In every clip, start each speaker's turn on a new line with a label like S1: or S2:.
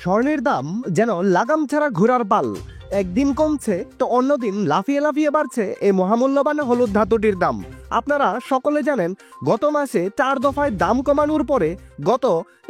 S1: স্বর্ণের দাম যেন লাগাম ছাড়া ঘোড়ার পাল। একদিন কমছে তো অন্যদিন লাফিয়ে লাফিয়ে বাড়ছে এই মহামূল্যবান হলুদ ধাতুটির দাম। আপনারা সকলে জানেন, গত মাসে 4 দফায় দাম কমানোর পরে গত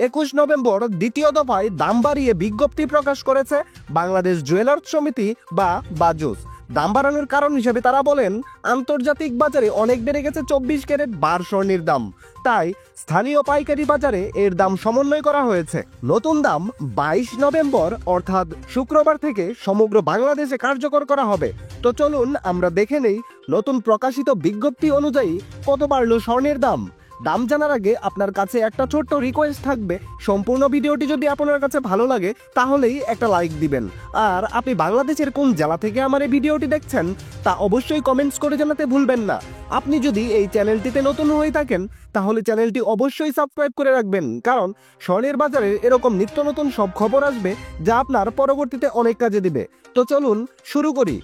S1: 21 নভেম্বর দ্বিতীয় দফায় দাম বাড়িয়ে বিজ্ঞপ্তি প্রকাশ করেছে বাংলাদেশ জুয়েলার্স সমিতি বা বাজুস। দাম বাড়ানোর কারণ হিসেবে তারা বলেন, আন্তর্জাতিক বাজারে অনেক বেড়ে গেছে 24 ক্যারেট বার স্বর্ণের দাম, তাই স্থানীয় পাইকারি বাজারে এর দাম সমন্বয় করা হয়েছে। নতুন দাম 22 নভেম্বর অর্থাৎ শুক্রবার থেকে সমগ্র বাংলাদেশে কার্যকর করা হবে। তো চলুন আমরা দেখে নেই নতুন প্রকাশিত বিজ্ঞপ্তি অনুযায়ী কত বাড়লো স্বর্ণের দাম। দাম জানার আগে আপনার কাছে একটা ছোট্ট রিকোয়েস্ট থাকবে, সম্পূর্ণ ভিডিওটি যদি আপনার কাছে ভালো লাগে তাহলেই একটা লাইক দিবেন। আর আপনি বাংলাদেশের কোন জেলা থেকে আমার এই ভিডিওটি দেখছেন তা অবশ্যই কমেন্টস করে জানাতে ভুলবেন না। আপনি যদি এই চ্যানেলটিতে নতুন হয়ে থাকেন তাহলে চ্যানেলটি অবশ্যই সাবস্ক্রাইব করে রাখবেন, কারণ স্বর্ণের বাজারে এরকম নিত্য নতুন সব খবর আসবে যা আপনার পরবর্তীতে অনেক কাজে দিবে। তো চলুন শুরু করি।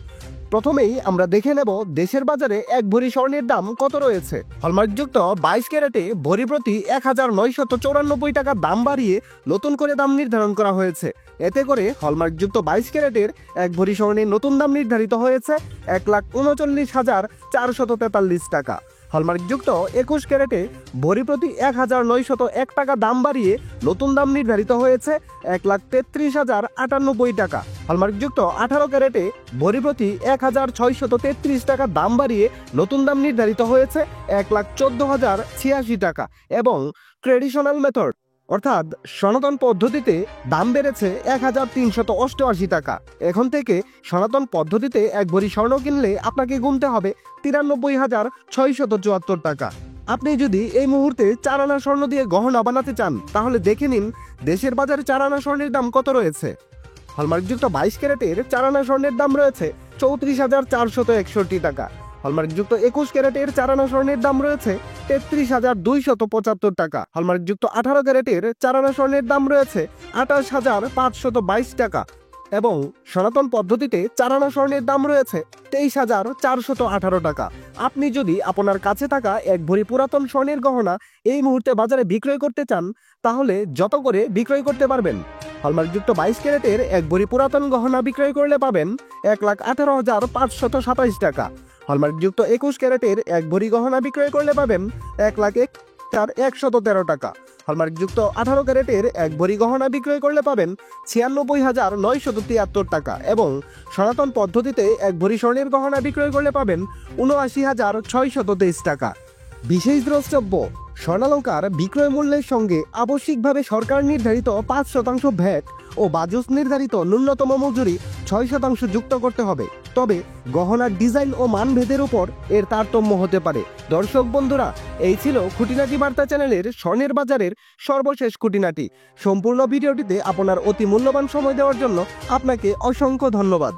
S1: প্রথমেই আমরা দেখে নেব দেশের বাজারে এক ভরি স্বর্ণের দাম কত রয়েছে। হলমার্কযুক্ত 22 ক্যারেটে ভরি প্রতি 1994 টাকা দাম বাড়িয়ে নতুন করে দাম নির্ধারণ করা হয়েছে। এতে করে হলমার্কযুক্ত 22 ক্যারেটের এক ভরি স্বর্ণের নতুন দাম নির্ধারিত হয়েছে 1,39,443 টাকা। হলমার্কযুক্ত 21 ক্যারেটে ভরি প্রতি 1901 টাকা দাম বাড়িয়ে নতুন দাম নির্ধারিত হয়েছে 1,33,098 টাকা। হলমার্কযুক্ত 18 ক্যারেটে ভরি প্রতি 1,633 টাকা দাম বাড়িয়ে নতুন দাম নির্ধারিত হয়েছে 1,14,086 টাকা। এবং ট্রেডিশনাল মেথড অর্থাৎ সনাতন পদ্ধতিতে দাম বেড়েছে 1,388 টাকা। এখন থেকে সনাতন পদ্ধতিতে এক ভরি স্বর্ণ কিনলে আপনাকে গুনতে হবে 93,674 টাকা। আপনি যদি এই মুহূর্তে 4 আনা স্বর্ণ দিয়ে গহনা বানাতে চান তাহলে দেখে নিন দেশের বাজারে 4 আনা স্বর্ণের দাম কত রয়েছে। হলমার্কযুক্ত 22 ক্যারেটের 4 আনা স্বর্ণের দাম রয়েছে 34,461 টাকা। হলমার্কযুক্ত 21 ক্যারেটের 4 আনা স্বর্ণের দাম রয়েছে 33,275 টাকা। হলমার্কযুক্ত 18 ক্যারেটের 4 আনা স্বর্ণের দাম রয়েছে 28,522 টাকা। এবং সনাতন পদ্ধতিতে 4 আনা স্বর্ণের দাম রয়েছে 23,418 টাকা। আপনি যদি আপনার কাছে থাকা এক ভরি পুরাতন স্বর্ণের গহনা এই মুহূর্তে বাজারে বিক্রয় করতে চান তাহলে যত করে বিক্রয় করতে পারবেন। হলমার্কযুক্ত 22 ক্যারেটের এক ভরি পুরাতন গহনা বিক্রয় করলে পাবেন 1,18,527 টাকা। হলমার্কযুক্ত 21 ক্যারেটের এক ভরি গহনা বিক্রয় করলে পাবেন 1,01,113 টাকা। হলমার্কযুক্ত 18 ক্যারেটের এক ভরি গহনা বিক্রয় করলে পাবেন 96,973 টাকা। এবং সনাতন পদ্ধতিতে এক ভরি স্বর্ণের গহনা বিক্রয় করলে পাবেন 79,623 টাকা। বিশেষ দ্রষ্টব্য, স্বর্ণালংকার বিক্রয় মূল্যের সঙ্গে আবশ্যিকভাবে সরকার নির্ধারিত 5% ভ্যাট ও বাজুস নির্ধারিত ন্যূনতম মজুরি 6% যুক্ত করতে হবে। তবে গহনার ডিজাইন ও মানভেদের উপর এর তারতম্য হতে পারে। দর্শক বন্ধুরা, এই ছিল খুঁটিনাটি বার্তা চ্যানেলের স্বর্ণের বাজারের সর্বশেষ খুঁটিনাটি। সম্পূর্ণ ভিডিওটিতে আপনার অতি মূল্যবান সময় দেওয়ার জন্য আপনাকে অসংখ্য ধন্যবাদ।